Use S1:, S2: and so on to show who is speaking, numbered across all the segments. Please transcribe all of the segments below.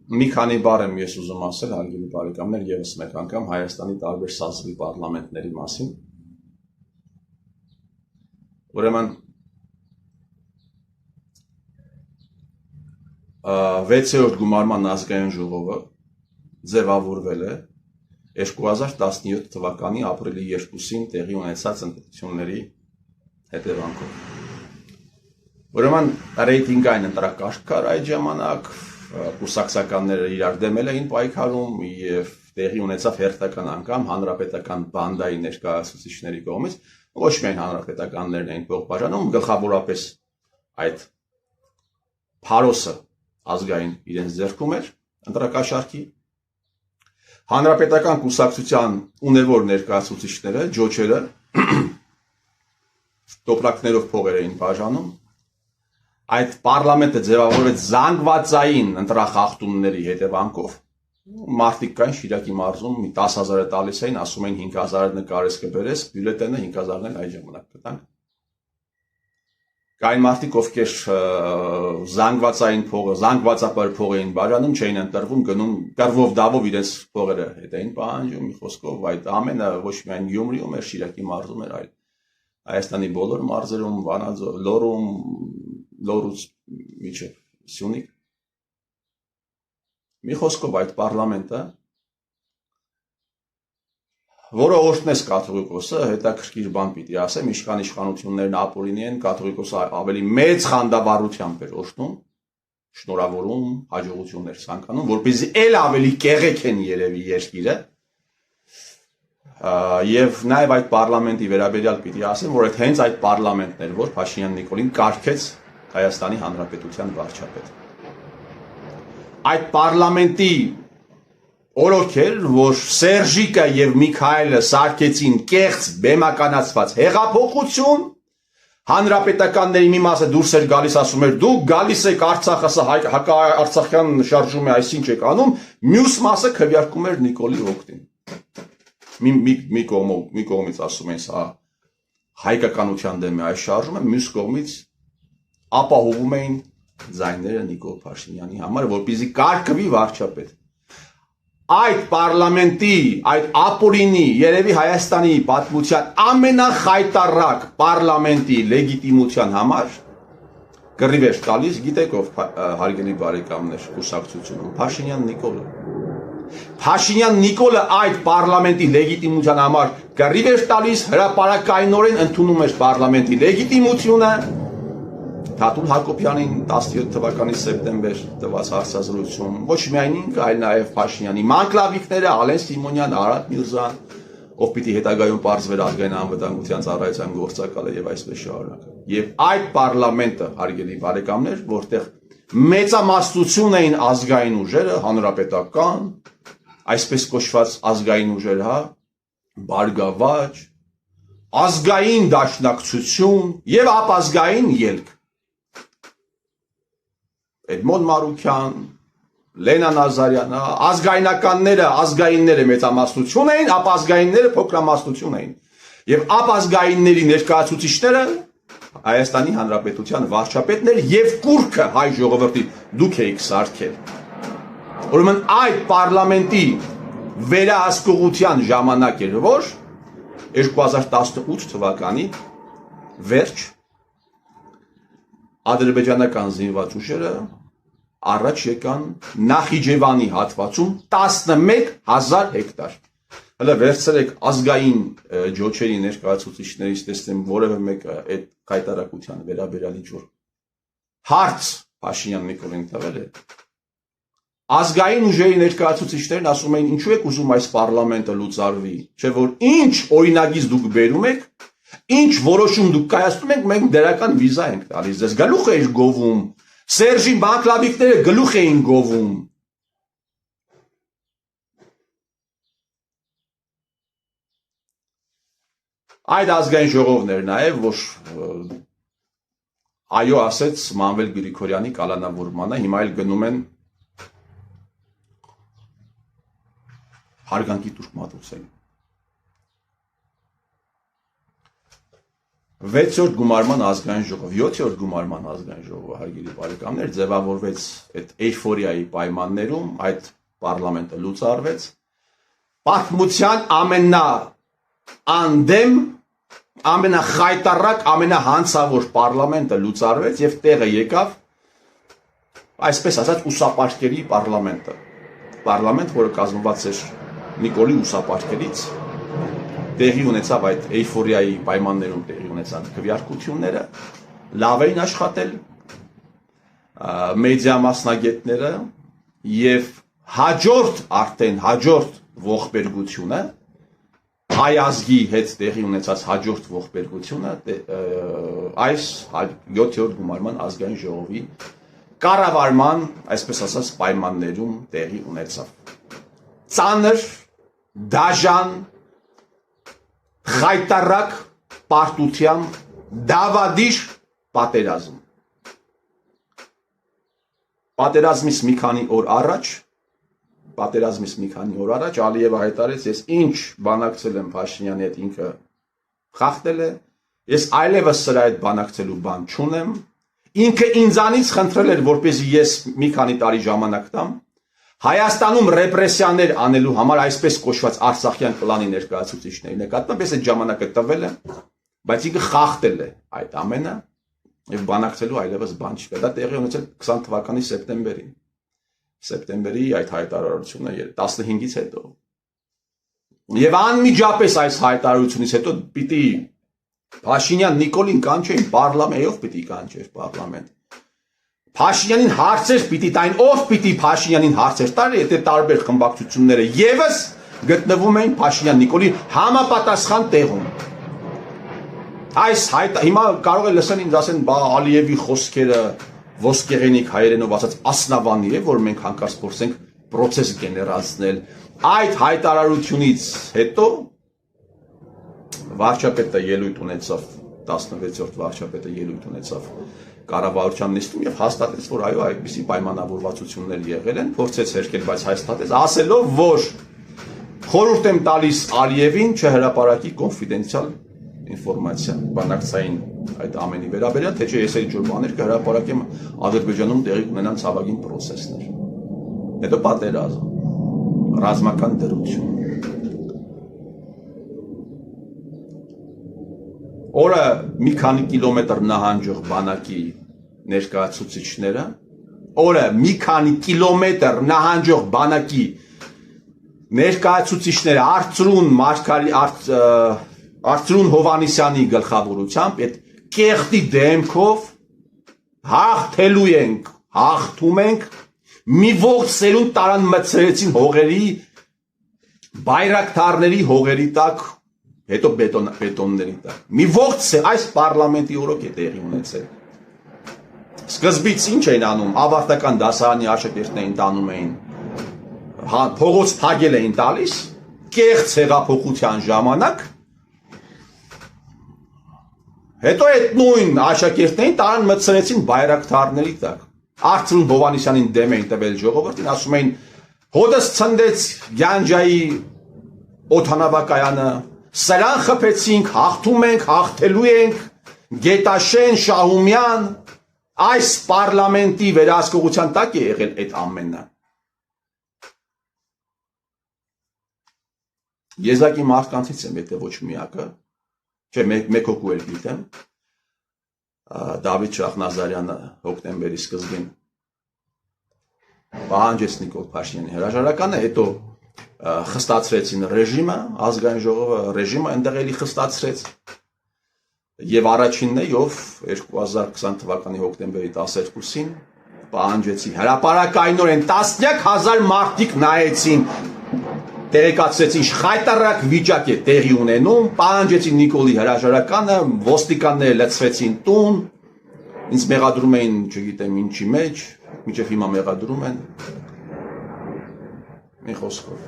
S1: Մի քանի բառ եմ ես ուզում ասել, հարգելի բարեկամներ, եւս մեկ անգամ Հայաստանի տարբեր սազվի պարլամենտների մասին։ Ուրեմն 6-րդ գումարման ազգային ժողովը ձևավորվել է 2017 թվականի ապրիլի 2-ին տեղի ունեցած ընտրությունների հետևանքով։ Ուրեմն ռեյտինգային ընտրակարգ կար այդ ժամանակ, կուսակցականները իրար դեմել էին պայքարում եւ տեղի ունեցավ հերթական անգամ հանրապետական բանդայի ներկայացուցիչների կողմից, ոչ միայն հանրապետականներն էին փող բաժանում, գլխավորապես այդ փարոսը ազգային իրենց ձեռքում էր ընտրակաշարքի։ Հանրապետական կուսակցության ունևոր ներկայացուցիչները, ջոչերը տոպրակներով փողեր էին բաժանում։ Այդ պարլամենտը ձևավորվեց զանգվածային ընտրախախտումների հետևանքով։ Մարդիկ կային Շիրակի մարզում, մի 10,000 է տալիս էին, ասում էին 5,000 նկարես կբերես, բյուլետենը 5,000-ն էլ այդ ժամանակ կտանք։ Կային մարդիկ, ովքեր զանգվածային փողը, զանգվածապար փող էին բաժանում, չէին ընտրվում, գնում կռվով դավով իրենց փողերը հետ էին պահանջում, մի խոսքով այդ ամենը ոչ միայն Գյումրիում էր, Շիրակի մարզում էր, այլ Հայաստանի բոլոր մարզերում, Վանաձոր, Լոռում, Լոռուց մինչև Սյունիք։ Մի խոսքով այդ պարլամենտը, որը օրհնեց կաթողիկոսը, հետաքրքիր բան պիտի ասեմ, ինչքան իշխանություններն ապօրինի են, կաթողիկոսը ավելի մեծ խանդավառությամբ էր օրհնում, շնորհավորում, հաջողություններ ցանկանում, որպեսզի ել ավելի կեղեքեն երևի երկիրը։ Եվ նաև այդ պարլամենտի վերաբերյալ պիտի ասեմ, որ հենց այդ պարլամենտն էր, որ Փաշինյան Նիկոլին կարգեց Հայաստանի Հանրապետության վարչապետ։ Այդ պարլամենտի օրոք էր, որ Սերժիկը եւ Միքայելը սարքեցին կեղծ բեմականացված հեղափոխություն, հանրապետականների մի մասը դուրս էր գալիս, ասում էր դուք գալիս եք Արցախը, հակաարցախյան շարժում է, այսինչ եք անում, մյուս մասը քվեարկում էր Նիկոլի օգտին։ Մի կողմից ասում են սա հայկականության դեմ է այս շարժումը, մյուս կողմից ապահովում էին ձայները Նիկոլ Փաշինյանի համար, որպեսզի կարգվի վարչապետ։ Այդ պարլամենտի, այդ ապօրինի, երևի Հայաստանի պատմության ամենախայտառակ պարլամենտի լեգիտիմության համար կռիվ էր տալիս, գիտեք ով հարգելի բարեկամներ, կուսակցությունում, Փաշինյան Նիկոլը։ Փաշինյան Նիկոլը այդ պարլամենտի լեգիտիմության համար կռիվ էր տալիս, հրապարակայնորեն ընդունում էր պարլամենտի լեգիտիմությունը, Թաթուլ Հակոբյանին 17 թվականի սեպտեմբեր տված հարցազրույցում, ոչ միայն ինքը, այլ նաև Փաշինյանի մանկլավիկները, Ալեն Սիմոնյան, Արադ Միրզան, ով պիտի հետագայում պարզվեր ազգային անվտանգության ծառայության գործակալը եւ այսպես շարունակ։ Եվ այդ պարլամենտը, հարգելի բարեկամներ, որտեղ մեծամասնություն էին ազգային ուժերը, հանրապետական, այսպես կոչված ազգային ուժեր, հա, Բարգավաճ, ազգային դաշնակցություն եւ ապազգային ելք։ Էդմոն Մարուքյան, Լենա Նազարյանը, ազգայնականները, ազգայինները մեծամասնություն էին, ապազգայինները փոքրամասնություն էին։ Եվ ապազգայինների ներկայացուցիչները Հայաստանի Հանրապետության վարչապետներ եւ կուրքը հայ ժողովրդի դուք էիք սարքել։ Ուրեմն այդ պարլամենտի վերահսկողության ժամանակ էր, որ 2018 թվականի վերջ ադրբեջանական զինված ուժերը առաջ եկան Նախիջևանի հատվածում 11,000 հեկտար։ Հələ վերցրեք ազգային ջոչերի ներկայացուցիչներից տեսնեմ որևէ մեկը այդ հայտարարության վերաբերյալ ինչ-որ հարց Փաշինյան Նիկոլին տվել է։ Ազգային ուժերի ներկայացուցիչներն ասում էին ինչու եք ուզում այս պարլամենտը լուծարվի, չէ՞ որ ինչ օրինագիծ դուք բերում եք, ինչ որոշում դուք կայացնում եք, մենք դրական վիզա ենք տալիս, ձեզ գլուխ էիր գովում, Սերժի բանկլավիկները գլուխ էին գովում։ Այդ ազգային ժողովն էր նաև, որ այո ասեց Մանվել Գրիգորյանի կալանավորմանը, հիմա էլ գնում են հարգանքի տուրք մատուցել։ 6-րդ գումարման ազգային ժողով, 7-րդ գումարման ազգային ժողովը, հարգելի բարեկամներ, ձևավորվեց այդ էյֆորիայի պայմաններում, այդ պարլամենտը լուծարվեց, պատմության ամենաանդեմ, ամենախայտառակ, ամենահանցավոր պարլամենտը լուծարվեց եւ տեղը եկավ, այսպես ասած, ուսապարկերի պարլամենտ, որը կազմված էր Նիկոլի ուսապարկերից, տեղի ունեցավ այդ էյֆորիայի պայմաններում տեղի ունեցան քվեարկությունները, լավ էին աշխատել մեդիա մասնագետները եւ հաջորդ ողբերգությունը հայ ազգի հետ տեղի ունեցած հաջորդ ողբերգությունը այս 7-րդ գումարման ազգային ժողովի կառավարման, այսպես ասած, պայմաններում տեղի ունեցավ։ Ծանր, դաժան, խայտառակ պարտությամբ դավադիր պատերազմ։ Պատերազմից մի քանի օր առաջ Ալիևը հայտարարեց, ես ինչ բանակցել եմ Փաշինյանի հետ, ինքը խախտել է, ես այլևս սրա հետ բանակցելու բան չունեմ, ինքը ինձանից խնդրել էր, որպեսզի ես մի քանի տարի ժամանակ տամ, Հայաստանում ռեպրեսիաներ անելու համար այսպես կոչված Արցախյան պլանի ներկայացուցիչների նկատմամբ ես այդ ժամանակը տվել եմ, բայց ինքը խախտել է այդ ամենը եւ բանակցելու այլևս բան չկա։ Դա տեղի ունեցել 20 թվականի սեպտեմբերի այդ հայտարարությունը 15-ից հետո։ Եվ անմիջապես այս հայտարարությունից հետո պիտի Փաշինյան Նիկոլին կանչեին պարլամենտով պիտի կանչեր պարլամենտ։ Փաշինյանին հարցեր պիտի տային, ով պիտի Փաշինյանին հարցեր տար, եթե տարբեր խմբակցությունները եւս գտնվում էին Փաշինյան Նիկոլի համապատասխան տեղում։ Այս հիմա կարող է լսեն ինձ ասեն, բա Ալիևի խոսքերը ոսկեղենիկ հայերենով ասած ասնավանի է, որ մենք հանկարծ փորձենք process գեներացնել։ Այդ հայտարարությունից հետո վարչապետը ելույթ ունեցավ 16-րդ վարչապետը ելույթ ունեցավ կառավարության նիստում եւ հաստատեց, որ այո, այդպիսի պայմանավորվածություններ եղել են, փորձեց հերքել, բայց հաստատեց, ասելով, որ խորհուրդ եմ տալիս Ալիևին չհրապարակի կոնֆիդենցիալ ինֆորմացիա բանակցային այդ ամենի վերաբերյալ, թե չէ ես այդ բաներ կհրապարակեմ Ադրբեջանում տեղի ունենան ցավագին process-ներ։ Հետո պատերազմ, ռազմական դրություն։ Օրը մի քանի կիլոմետր նահանջող բանակի ներկայացուցիչները, օրը մի քանի կիլոմետր նահանջող բանակի ներկայացուցիչները Արծրուն Հովանիսյանի գլխավորությամբ այդ կեղտի դեմքով հաղթելու ենք, հաղթում ենք, մի ողջ սերունդ տարան մտցրեցին հողերի, բայրակթարների հողերի տակ, հետո բետոնների տակ։ Մի ողջ այս պարլամենտի օրոք է տեղի ունեցել։ Սկզբից ինչ էին անում, ավարտական դասարանի աշակերտներին տանում էին, փողոց փագել էին տալիս, կեղծ հեղափոխության ժամանակ, հետո այդ նույն աշակերտներին տարան մտցրեցին բայրակթարների տակ։ Արծրուն Հովանիսյանին դեմ էին տվել ժողովրդին, ասում էին հոդս ցնդեց Գանջայի օդանավակայանը, սրան խփեցինք, հաղթում ենք, հաղթելու ենք, Գետաշեն, Շահումյան, այս պարլամենտի վերահսկողության տակ է եղել այդ ամենը։ Եզակի մարդկանցից եմ, եթե ոչ միակը, չէ, մեկ հոգու էլ գիտեմ, Դավիթ Շախնազարյանը հոկտեմբերի սկզբին պահանջեց Նիկոլ Փաշինյանի հրաժարականը, հետո խստացրեցին ռեժիմը, ազգային ժողովը ռեժիմը այնտեղ էլի խստացրեց եւ առաջինն է, ով 2020 թվականի հոկտեմբերի 12-ին պահանջեցի հրապարակայնորեն տասնյակ հազար մարդիկ նայեցին, տեղեկացրեցին խայտառակ վիճակ է տեղի ունենում, պահանջեցին Նիկոլի հրաժարականը, ոստիկանները լցվեցին տուն, ինձ մեղադրում էին, չգիտեմ ինչի մեջ, մինչև հիմա մեղադրում են, մի խոսքով։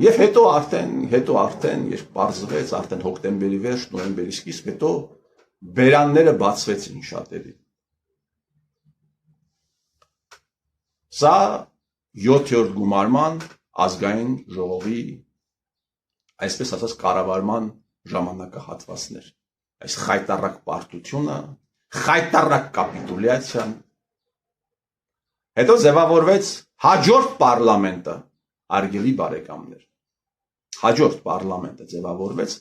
S1: Եվ հետո արդեն, երբ պարզվեց, արդեն հոկտեմբերի վերջ, նոյեմբերի սկիզբ, հետո բերանները բացվեցին շատերի։ Սա 7-րդ գումարման ազգային ժողովի, այսպես ասած, կառավարման ժամանակահատվածներ։ այս խայտառակ պարտությունը, խայտառակ կապիտուլյացիան, հետո ձևավորվեց հաջորդ պարլամենտը, արգելի բարեկամներ, հաջորդ պարլամենտը ձևավորվեց,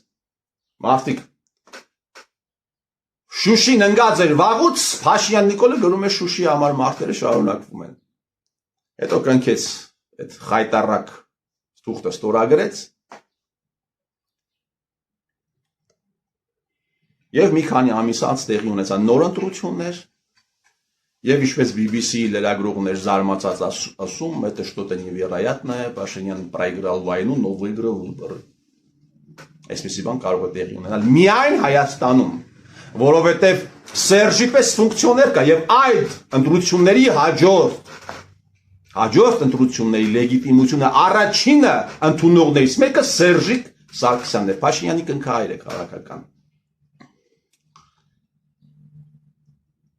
S1: մարդիկ, Շուշին ընկած էր վաղուց, Փաշինյան Նիկոլը գրում է Շուշի համար մարդերը շարունակվում են, հետո կնքեց այդ խայտառակ թուղթը ստորագրեց, և մի քանի ամիս անց տեղի ունեցան նոր ընտրություններ, և ինչպես BBC լրագրողներ զարմացած ասում, это что-то невероятное, Փաշինյան проиграл войну, но выиграл выборы. Այսպիսի բան կարող է տեղի ունենալ միայն Հայաստանում, որովհետև Սերժի պես ֆունկցիոներ կա և այդ ընտրությունների հաջորդ ընտրությունների լեգիտիմությունը առաջինը ընդունողներից մեկը Սերժիկ Սարգսյանն է, Փաշինյանի կնքահայրը քաղաքական։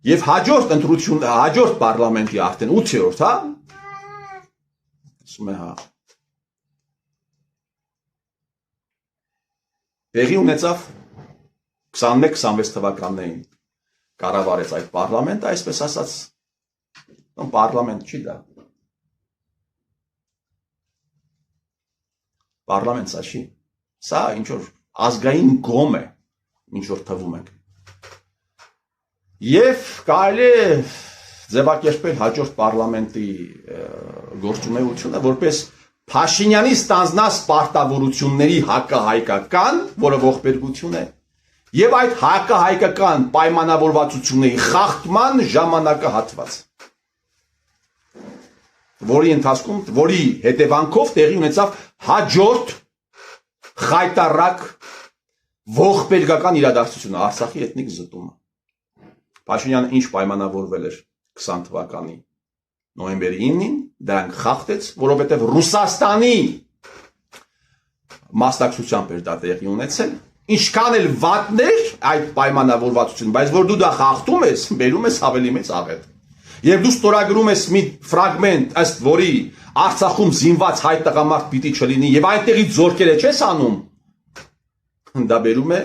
S1: Եվ հաջորդ պարլամենտի արդեն 8-րդ, հա, ասում է հա, տեղի ունեցավ 21-26 թվականներին կառավարեց այդ պարլամենտը, այսպես ասած, պարլամենտ չի դա, պարլամենտ սա չի, սա ինչ-որ ազգային գոմ է, ինչ-որ թվում ենք, Եվ կարելի է ձևակերպել հաջորդ պարլամենտի գործունեությունը, որպես Փաշինյանի ստանձնած պարտավորությունների հակահայկական, որը ողբերգություն է, եւ այդ հակահայկական պայմանավորվածությունների խախտման ժամանակահատված, որի հետևանքով տեղի ունեցավ հաջորդ խայտառակ ողբերգական իրադարձությունը, Արցախի էթնիկ զտումը։ Փաշինյանը ինչ պայմանավորվել էր 20 թվականի նոյեմբերի 9-ին, դրանք խախտեց, որովհետև Ռուսաստանի մասնակցությամբ էր դա տեղի ունեցել, ինչքան էլ վատներ այդ պայմանավորվածությունը, բայց որ դու դա խախտում ես, բերում ես ավելի մեծ աղետ։ Եվ դու ստորագրում ես մի ֆրագմենտ, ըստ որի Արցախում զինված հայ տղամարդ պիտի չլինի, եւ այնտեղից զորքերը չես անում, դա բերում է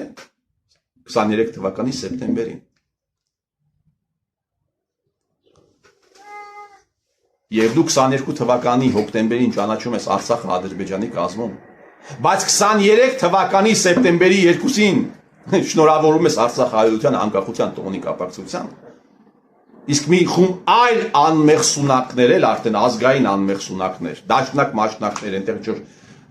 S1: 23 թվականի սեպտեմբերին։ Եվ դու 22 թվականի հոկտեմբերին ճանաչում ես Արցախը Ադրբեջանի կազմում, բայց 23 թվականի սեպտեմբերի 2-ին շնորհավորում ես Արցախ հայության անկախության տոնի կապակցության, իսկ մի խումբ այլ անմեղ սունակներ էլ արդեն ազգային անմեղ սունակներ, դաշնակ մաշնակներ, այնտեղ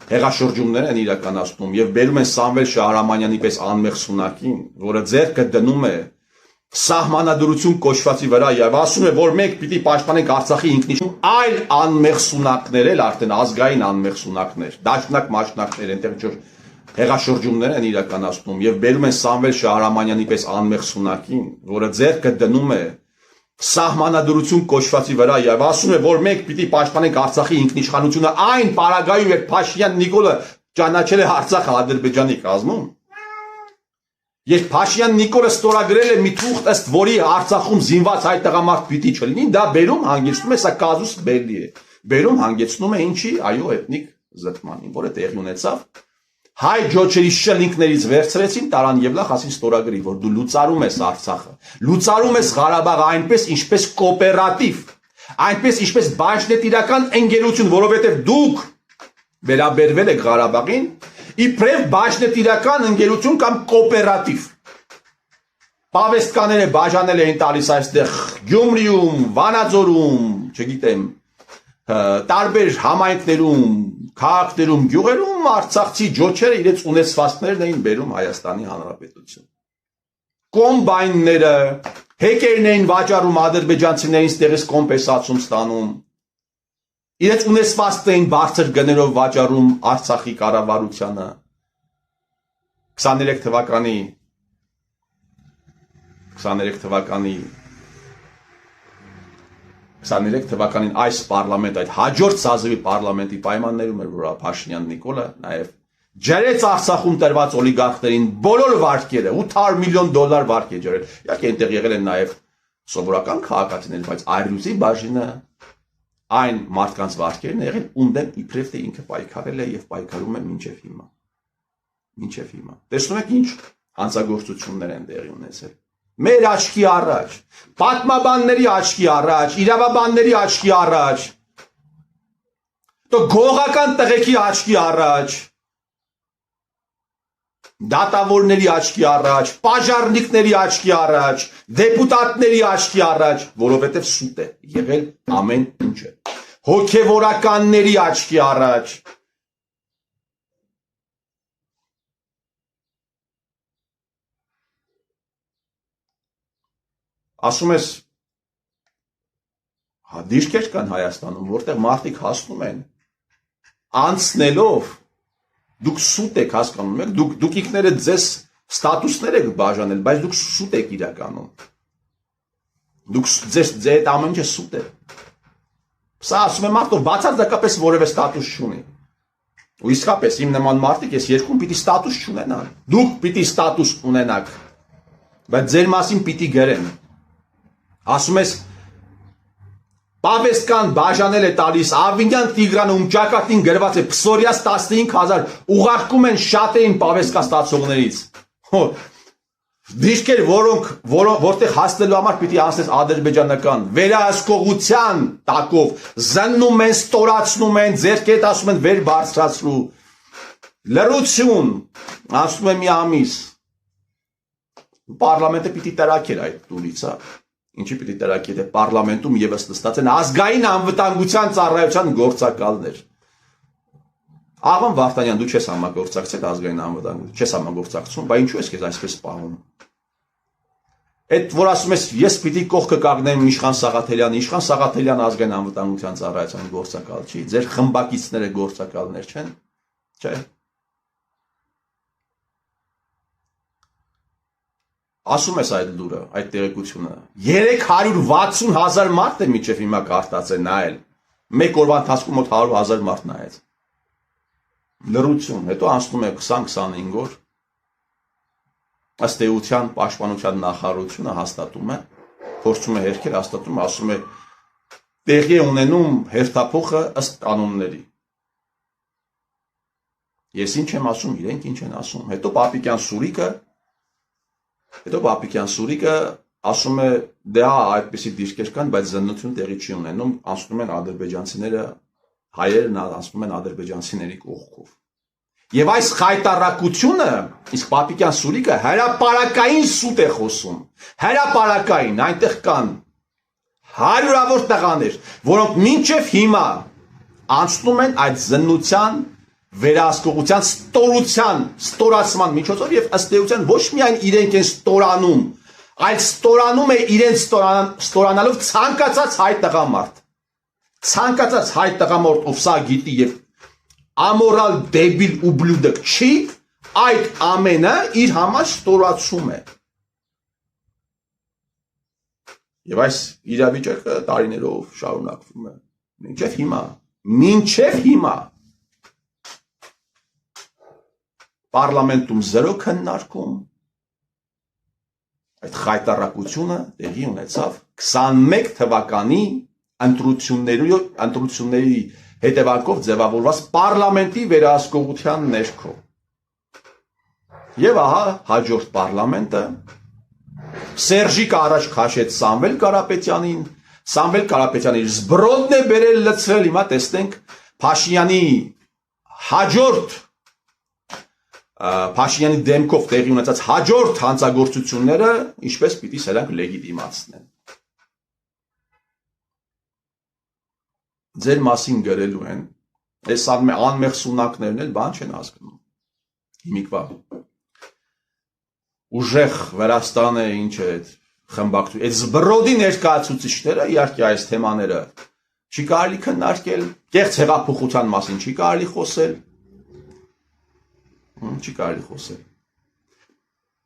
S1: հեղաշրջումներ են իրականացնում եւ բերում են Սամվել Շահրամանյանի պես անմեղ սունակին, որը ձեռքը դնում է սահմանադրություն կոչվածի վրա եւ ասում է, որ մենք պիտի պաշտպանենք Արցախի ինքնիշխանություն, այլ անմեղ սունակներ էլ արդեն ազգային անմեղ սունակներ, դաշնակ մաշնակներ, այնտեղ հեղաշրջումներ են իրականացնում եւ բերում են Սամվել Շահրամանյանի պես անմեղ սունակին, որը ձեռքը դնում է սահմանադրություն կոչվածի վրա եւ ասում է, որ մենք պիտի պաշտպանենք Արցախի ինքնիշխանությունը, այն պարագայում երբ Փաշինյան Նիկոլը ճանաչել է Արցախը Ադրբեջանի կազմում, երբ Փաշինյան Նիկոլը ստորագրել է մի թուղթ, ըստ որի Արցախում զինված հայ տղամարդ պիտի չլինի, դա բերում հանգեցնում է, սա կազուս բերլի է, բերում հանգեցնում է ինչի, այո, էթնիկ զտմանին, որը տեղի ունեցավ, հայ ջոչերի շլինքներից վերցրեցին, տարան եւ լախ ասին ստորագրի, որ դու լուծարում ես Արցախը, լուծարում ես Ղարաբաղը այնպես, ինչպես կոոպերատիվ, այնպես, ինչպես բաժնետիրական ընկերություն, որովհետեւ դուք վերաբերվել եք Ղարաբաղին, իբրև բաժնետիրական ընկերություն կամ կոոպերատիվ։ Պավեստկաները բաժանել էին տալիս այստեղ Գյումրիում, Վանաձորում, չգիտեմ, տարբեր համայնքներում, քաղաքներում, գյուղերում արցախցի ջոչերը իրենց ունեցվածքներն էին բերում Հայաստանի Հանրապետություն։ Կոմբայնները, հեկերն էին վաճառում ադրբեջանցիներին ստեղից կոմպենսացում ստանում։ Իրենց ունեցվածքն էին բարձր գներով վաճառում Արցախի կառավարությանը։ 23 թվականին այս պարլամենտ, այդ հաջորդ սազովի պարլամենտի պայմաններում էր, որ Փաշինյան Նիկոլը նաև ջրեց Արցախում տրված օլիգարխներին բոլոր վարկերը, $800 միլիոն վարկ է ջրել։ Իհարկե այնտեղ եղել են նաև սովորական քաղաքացիներ, բայց Այրլուծի բաժինը այն մարդկանց վարկերն եղել, ում դեմ իբրև թե ինքը պայքարել է եւ պայքարում է մինչեւ հիմա։ Տեսնում եք ինչ հանցագործություններ են տեղի ունեցել։ Մեր աչքի առաջ, պատմաբանների աչքի առաջ, իրավաբանների աչքի առաջ, գողական տղեկի աչքի առաջ, դատավորների աչքի առաջ, պաժառնիկների աչքի առաջ, դեպուտատների աչքի առաջ, որովհետև սուտ է եղել ամեն ինչը, հոգևորականների աչքի առաջ, ասում ես, դիրքեր կան Հայաստանում, որտեղ մարդիկ հասնում են, անցնելով, դուք սուտ եք հասկանում եք, դուք ինքներդ ձեզ ստատուսներ եք բաժանել, բայց դուք սուտ եք իրականում, դուք ձեզ այդ ամեն ինչը սուտ է, սա ասում է մարդով բացարձակապես որևէ ստատուս չունի, ու իսկապես իմ նման մարդիկ ես երկում պիտի ստատուս չունենան, դուք պիտի ստատուս ունենաք, բայց ձեր մասին պիտի գրեն, ասում ես, Պավեստկան բաժանել է տալիս, Ավինյան Տիգրանում ճակատին գրված է Փսորյաց 15,000 ուղարկում են շատ էին Պավեստկա ստացողներից։ Դիրքեր, որտեղ հասնելու համար պիտի անցնես ադրբեջանական վերահսկողության տակով զննում են, ստորացնում են, ձեռքերդ ասում են վեր բարձրացրու։ Լռություն, ասում եմ մի ամիս։ Պարլամենտը պիտի տրակեր այդ տուրից, հա։ Ինչի պիտի տրակի, թե պարլամենտում ևս նստած են ազգային անվտանգության ծառայության գործակալներ։ Աղոն Վարդանյան, դու չես համագործակցել ազգային անվտանգություն, չես համագործակցում, բայց ինչու ես քեզ այսպես պահում։ Այդ որ ասում ես, ես պիտի կողքը կանգնեմ Իշխան Սաղաթելյան ազգային անվտանգության ծառայության գործակալ չի, ձեր խմբակիցները գործակալներ չեն, չէ։ Ասում ես այդ լուրը, այդ տեղեկությունը, 360,000 մարդ է միջև հիմա կարտացել նայել, մեկ օրվա ընթացքում մոտ 100,000 մարդ նայեց, լռություն, հետո անցնում է 20-25 օր, ըստ էության պաշտպանության նախարարությունը հաստատում է, փորձում է հերքել, հաստատում, ասում է, տեղի է ունենում հերթափոխը ըստ կանոնների, ես ինչ եմ ասում, իրենք ինչ են ասում, հետո Պապիկյան Սուրիկը ասում է, դե այդպիսի դիրքեր կան, բայց զննություն տեղի չի ունենում, անցնում են ադրբեջանցիները, հայերն անցնում են ադրբեջանցիների կողքով։ Եվ այս խայտառակությունը, իսկ Պապիկյան Սուրիկը հրապարակային սուտ է խոսում, հրապարակային, այնտեղ կան հարյուրավոր տղաներ, որոնք մինչև հիմա անցնում են այդ զննության վերահսկողության ստորացման միջոցով եւ ըստ էության ոչ միայն իրենք են ստորանում, այլ ստորանում է իրենց ստորանալով ցանկացած հայ տղամարդ։ Ցանկացած հայ տղամարդ, ով սա գիտի եւ ամորալ դեբիլ ու բլուդակ չի, այդ ամենը իր համար ստորացում է։ Եվ այս իրավիճակը տարիներով շարունակվում է։ Մինչև հիմա Պարլամենտում 0 քննարկում, այդ խայտառակությունը տեղի ունեցավ 21 թվականի ընտրությունների հետևանքով ձևավորված պարլամենտի վերահսկողության ներքո։ Եվ ահա հաջորդ պարլամենտը Սերժիկը առաջ քաշեց Սամվել Կարապետյանին, Սամվել Կարապետյանը իր զբրոդն է բերել լցրել, հիմա տեսնենք Փաշինյանի հաջորդ Փաշինյանի դեմքով տեղի ունեցած հաջորդ հանցագործությունները ինչպես պիտի սրանք լեգիտիմացնեն։ Ձեր մասին գրելու են, այս անմեղ սունակներն էլ բան չեն հասկանում։ Հիմիկվա։ Ուժեղ Վրաստանը ինչ է այդ խմբակցություն, այդ զբրոդի ներկայացուցիչները իհարկե այս թեմաները չի կարելի քննարկել, կեղծ հեղափոխության մասին չի կարելի խոսել։ Չի կարելի խոսել։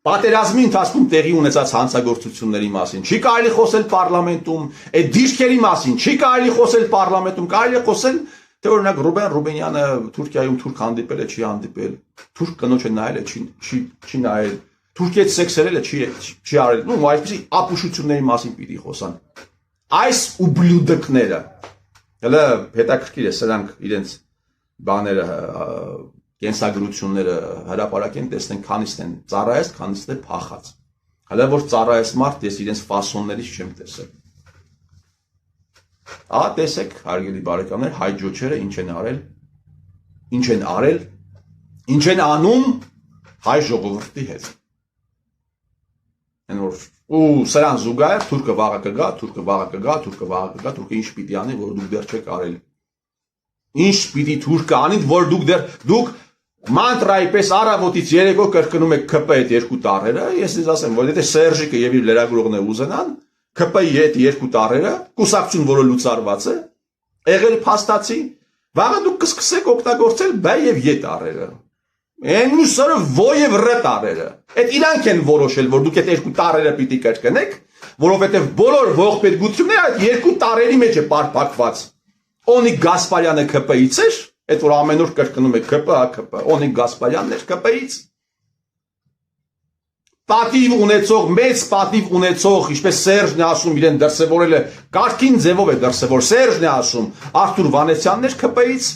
S1: Պատերազմի ընթացքում տեղի ունեցած հանցագործությունների մասին չի կարելի խոսել պարլամենտում, այդ դիրքերի մասին չի կարելի խոսել պարլամենտում, կարելի է խոսել, թե օրինակ Ռուբեն Ռուբենյանը Թուրքիայում թուրք հանդիպել է, չի հանդիպել, թուրք կնոջը նայել է, չի նայել, Թուրքիայից սեքսերել է, չի արել, ու այսպիսի ապուշությունների մասին պիտի խոսան։ Այս ուբլյուդկները, հələ հետաքրքիր է սրանք իրենց բաները կենսագրությունները հրապարակեն, տեսնեն քանիսն են ծառայած, քանիսն է փախած։ Հələ որ ծառայած մարդ ես իրենց ֆասոններից չեմ տեսել։ Ահա տեսեք, հարգելի բարեկամներ, հայ ջոջերը ինչ են արել, ինչ են անում հայ ժողովրդի հետ։ Ու սրան զուգահեռ թուրքը վաղը կգա, թուրքը ինչ պիտի անի, որ դուք դեռ չեք արել։ Ինչ պիտի թուրքը անի, որ դուք մանտրայի պես առավոտից երեկո կրկնում եք ԿՊ հետ երկու տառերը, ես ձեզ ասեմ, որ եթե Սերժիկը եւ իր լրագրողները ուզենան, ԿՊ-ի հետ երկու տառերը, կուսակցություն, որը լուծարված է, եղել փաստացի, վաղը դուք կսկսեք օգտագործել Բ եւ Ե տառերը։ Այն մյուսը ո եւ ռ տառերը։ Այդ իրանք են որոշել, որ դուք այդ երկու տառերը պիտի կրկնեք, որովհետեւ բոլոր ողբերգությունները այդ երկու տառերի մեջ է պարփակված։ Օնիկ Գասպարյանը ԿՊ-ից էր, այդ որ ամեն օր կրկնում է ԿՊ, Օնիկ Գասպարյանն էր ԿՊ-ից։ Պատիվ ունեցող, մեծ պատիվ ունեցող, ինչպես Սերժն է ասում, իրեն դրսևորել է, կարգին ձևով է դրսևոր, Սերժն է ասում, Արթուր Վանեսյանն էր ԿՊ-ից,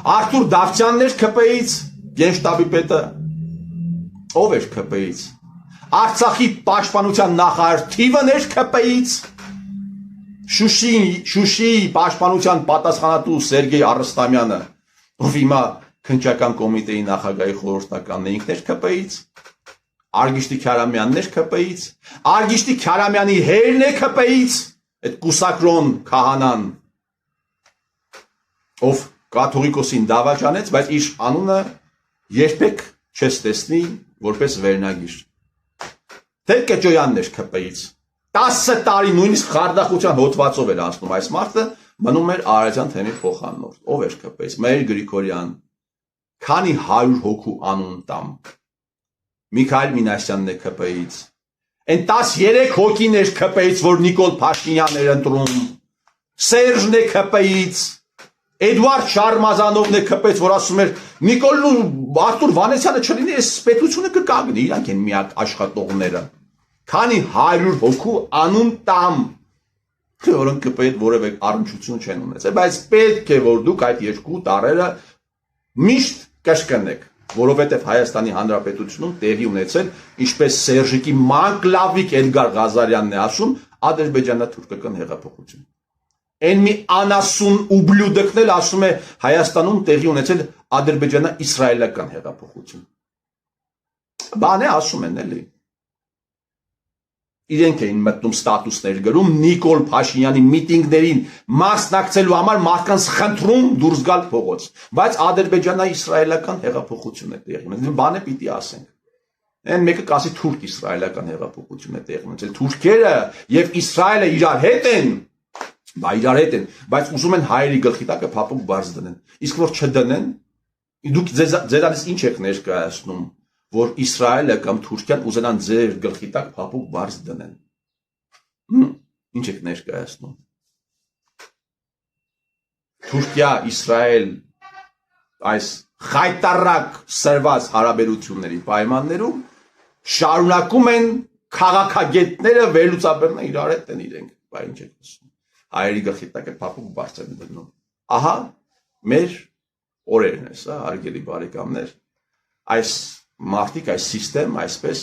S1: Արթուր Դավթյանն էր ԿՊ-ից, Գենշտաբի պետը, ով էր ԿՊ-ից, Արցախի պաշտպանության նախարար Թիվն էր ԿՊ-ից, Շուշիի պաշտպանության պատասխանատու Սերգեյ Արստամյանը, ով հիմա քննչական կոմիտեի նախագահի խորհրդականն է, ինքն էր ԿՊ-ից, Արգիշտի Քյարամյանն էր ԿՊ-ից, Արգիշտի Քյարամյանի հերն է ԿՊ-ից, այդ կուսակրոն քահանան, ով կաթողիկոսին դավաճանեց, բայց իր անունը երբեք չես տեսնի որպես վերնագիր։ Տեր-Կեճոյանն էր ԿՊ-ից, 10 տարի նույնիսկ խարդախության հոդվածով էր անցնում այս մարդը, մնում էր Արարատյան թեմի փոխանորդ, ով էր ԿՊ-ից, Մհեր Գրիգորյան, քանի 100 հոգու անուն տամ, Միքայել Մինասյանն է ԿՊ-ից, այն 13 հոգին էր ԿՊ-ից, որ Նիկոլ Փաշինյանն էր ընտրում, Սերժն է ԿՊ-ից, Էդուարդ Շարմազանովն է ԿՊ-ից, որ ասում էր Նիկոլն ու Արթուր Վանեսյանը չլինի, այս պետությունը կկանգնի, իրանք են միակ աշխատողները, քանի 100 հոգու անուն տամ, որոնք ԿՊ-ի հետ որևէ առնչություն չեն ունեցել, բայց պետք է որ դուք այդ երկու տառերը միշտ կրկնեք, որովհետև Հայաստանի Հանրապետությունում տեղի ունեցել, ինչպես Սերժիկի մանկլավիկ Էդգար Ղազարյանն է ասում, ադրբեջանա-թուրքական հեղափոխություն։ Այն մի անասուն ուբլյուդկն էլ ասում է Հայաստանում տեղի ունեցել ադրբեջանա-իսրայելական հեղափոխություն։ Բան է ասում են էլի։ Իրենք էին մտնում ստատուսներ գրում Նիկոլ Փաշինյանի միտինգներին մասնակցելու համար մարդկանց խնդրում դուրս գալ փողոց, բայց ադրբեջանա-իսրայելական հեղափոխություն է տեղի ունեցել, բանը պիտի ասենք։ Այն մեկը կասի թուրք-իսրայելական հեղափոխություն է տեղի ունեցել, թուրքերը եւ Իսրայելը իրար հետ են, բայց ուզում են հայերի գլխի տակը փափուկ բարձ դնեն, իսկ որ չդնեն, դուք ձերանից ինչ եք ներկայացնում, որ Իսրայելը կամ Թուրքիան ուզենան ձեր գլխի տակ փափուկ բարձ դնեն։ Ինչ եք ներկայացնում։ Թուրքիա, Իսրայել այս խայտարակ սրված հարաբերությունների պայմաններում շարունակում են քաղաքագետները վերլուծաբերնել իրար հետ են իրենք, բայց ինչ եք ասում։ Հայերի գլխի տակ փափուկ բարձ են դնում։ Ահա մեր օրերն է սա, հարգելի բարեկամներ, այս մարդիկ այս սիստեմ այսպես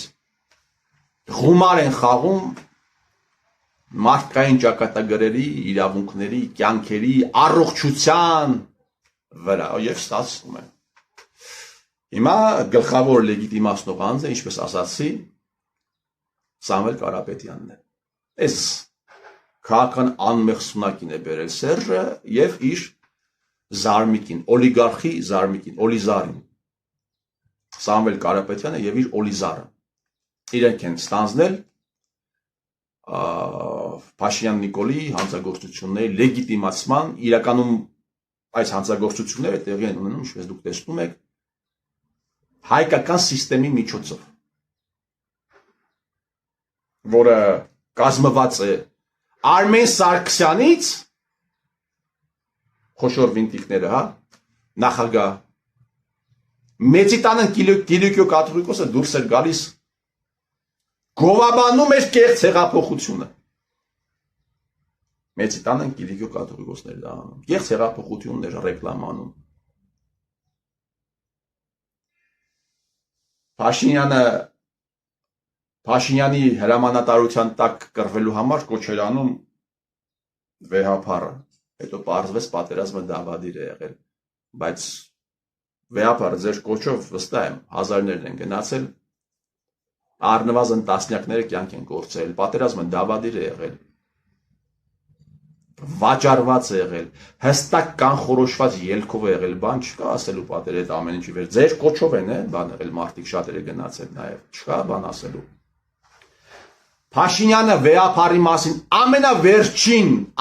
S1: գումար են խաղում մարդկային ճակատագրերի, իրավունքների, կյանքերի, առողջության վրա եւ ստացվում է։ Հիմա գլխավոր լեգիտիմացնող անձը, ինչպես ասացի, Սամվել Կարապետյանն է։ Այս քաղաքական անմեղսունակին է բերել Սերժը եւ իր զարմիկին, օլիգարխի զարմիկին, Օլիզարին։ Սամվել Կարապետյանը եւ իր Օլիզարը իրենք են ստանձնել Փաշինյան Նիկոլի հանցագործությունների լեգիտիմացման, իրականում այս հանցագործությունները տեղի են ունենում, ինչպես դուք տեսնում եք, հայկական համակարգի միջոցով, որը կազմված է Արմեն Սարգսյանից, խոշոր վինտիկները, հա, նախագահ, Մեծիտանն Կիլիկիո կաթողիկոսը դուրս էր գալիս, գովաբանում էր կեղծ հեղափոխությունը։ Մեծիտանն Կիլիկիո կաթողիկոսներ դա անում, կեղծ հեղափոխություններ ռեկլամանում։ Փաշինյանի հրամանատարության տակ կռվելու համար կոչ էր անում վեհափառը, հետո պարզվեց պատերազմը դավադիր է եղել, բայց վեհափառը ձեր կոչով վստահ եմ հազարներն են գնացել, առնվազն տասնյակները կյանք են կորցրել, պատերազմը դավադիր է եղել, վաճառված է եղել, հստակ կանխորոշված ելքով է եղել, բան չկա ասելու պատեր այդ ամեն ինչի վեր, ձեր կոչով են բան եղել, մարդիկ շատերը գնացել նաև, չկա բան ասելու։ Փաշինյանը վեհափառի մասին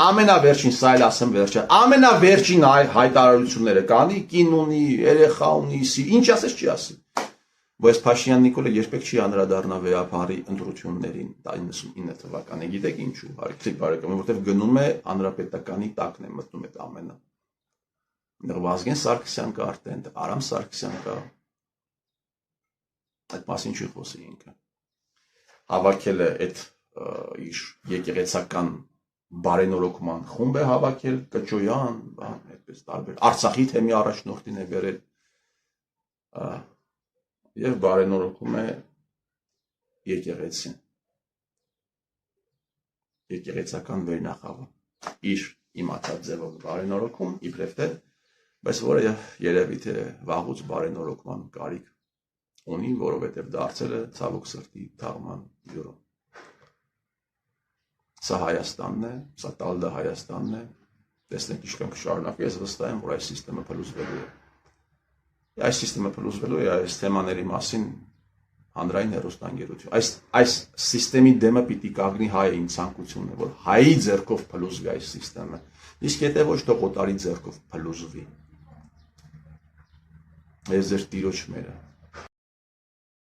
S1: ամենավերջին, սա էլ ասեմ վերջը, ամենավերջին հայտարարությունները կանի, կին ունի, երեխա ունի, ինչ ասես չի ասի։ Բայց Փաշինյան Նիկոլը երբեք չի անդրադառնա վեհափառի ընտրություններին 99 թվականի, գիտեք ինչու, հարցիկ բարեկամ, որտեղ գնում է հանրապետականի տակն է մտնում այդ ամենը։ Այնտեղ Վազգեն Սարգսյան կա արդեն, Արամ Սարգսյան կա։ Այդ մասին չի խոսի ինքը։ Հավաքել է այդ իր եկեղեցական բարենորոգման խումբ է հավաքել, Կճոյան, բան, այդպես տարբեր, Արցախի թեմի առաջնորդին է բերել եւ բարենորոգում է եկեղեցին, եկեղեցական վերնախավը, իր իմացած ձևով բարենորոգում, իբրև թե, բայց որը երևի թե վաղուց բարենորոգման կարիք ունի, որովհետև դարձել է ցավոք սրտի թաղման յուրո։ Սա Հայաստանն է, սա Տալդա Հայաստանն է, տեսնենք ինչքան կշարունակվի, ես վստահ եմ, որ այս սիստեմը փլուզվելու է։ Այս սիստեմը փլուզվելու է այս թեմաների մասին հանրային հեռուստաընկերություն։ Այս սիստեմի դեմը պիտի կանգնի հային ցանկությունն է, որ հայի ձեռքով փլուզվի այս սիստեմը, իսկ եթե ոչ թող օտարի ձեռքով փլուզվի։ Ես ձեր տիրոջ մերը